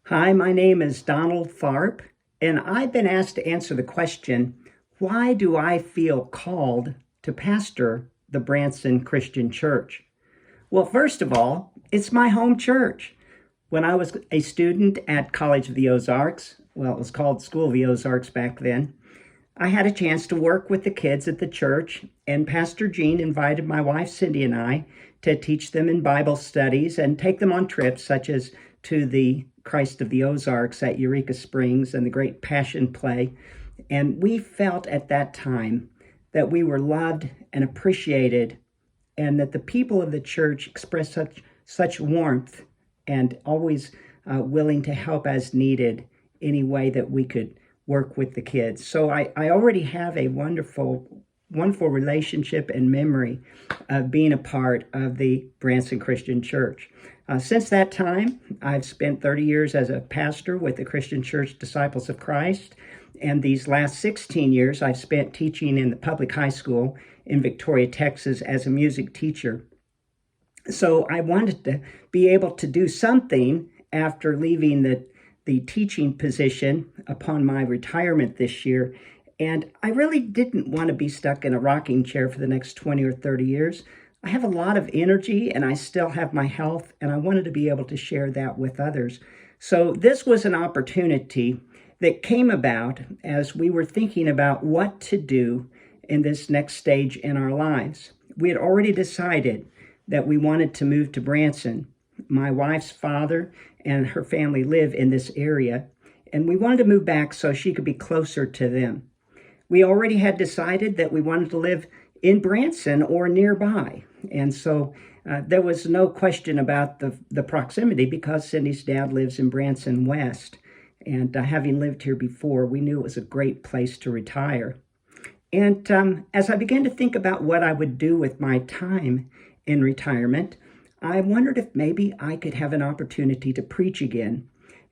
Hi, my name is Donald Tharp, and I've been asked to answer the question, why do I feel called to pastor the Branson Christian Church? Well, first of all, it's my home church. When I was a student at College of the Ozarks, well, it was called School of the Ozarks back then, I had a chance to work with the kids at the church, and Pastor Gene invited my wife Cindy and I to teach them in Bible studies and take them on trips such as to the Christ of the Ozarks at Eureka Springs and the Great Passion Play. And we felt at that time that we were loved and appreciated, and that the people of the church expressed such warmth and always willing to help as needed any way that we could work with the kids. So I already have a wonderful relationship and memory of being a part of the Branson Christian Church. Since that time, I've spent 30 years as a pastor with the Christian Church Disciples of Christ, and these last 16 years I've spent teaching in the public high school in Victoria, Texas as a music teacher. So I wanted to be able to do something after leaving the teaching position upon my retirement this year. And I really didn't want to be stuck in a rocking chair for the next 20 or 30 years. I have a lot of energy and I still have my health, and I wanted to be able to share that with others. So this was an opportunity that came about as we were thinking about what to do in this next stage in our lives. We had already decided that we wanted to move to Branson. My wife's father and her family live in this area, and we wanted to move back so she could be closer to them. We already had decided that we wanted to live in Branson or nearby, and so there was no question about the proximity because Cindy's dad lives in Branson West, and having lived here before, we knew it was a great place to retire. And as I began to think about what I would do with my time in retirement, I wondered if maybe I could have an opportunity to preach again.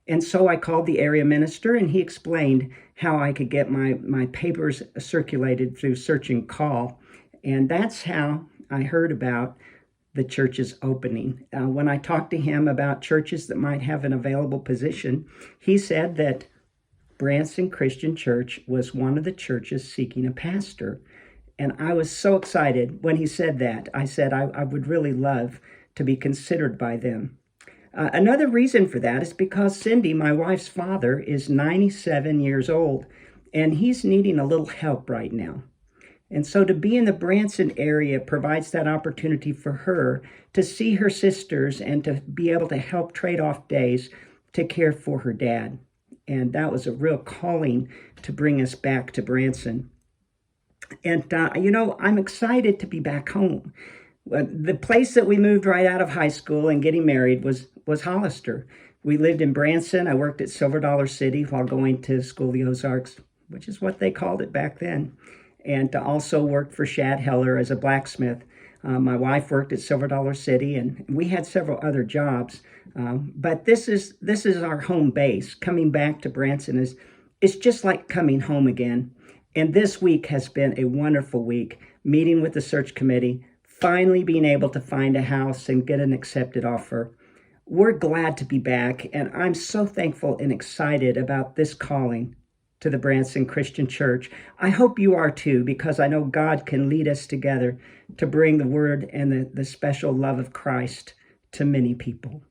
And so I called the area minister, and he explained how I could get my papers circulated through Search and Call. And that's how I heard about the church's opening. When I talked to him about churches that might have an available position, he said that Branson Christian Church was one of the churches seeking a pastor. And I was so excited when he said that. I said I would really love to be considered by them. Another reason for that is because Cindy, my wife's father, is 97 years old, and he's needing a little help right now. And so to be in the Branson area provides that opportunity for her to see her sisters and to be able to help trade off days to care for her dad. And that was a real calling to bring us back to Branson. And, I'm excited to be back home. The place that we moved right out of high school and getting married was Hollister. We lived in Branson. I worked at Silver Dollar City while going to School of the Ozarks, which is what they called it back then. And also worked for Shad Heller as a blacksmith. My wife worked at Silver Dollar City, and we had several other jobs. But this is our home base. Coming back to Branson is just like coming home again. And this week has been a wonderful week, meeting with the search committee, finally being able to find a house and get an accepted offer. We're glad to be back, and I'm so thankful and excited about this calling to the Branson Christian Church. I hope you are too, because I know God can lead us together to bring the word and the special love of Christ to many people.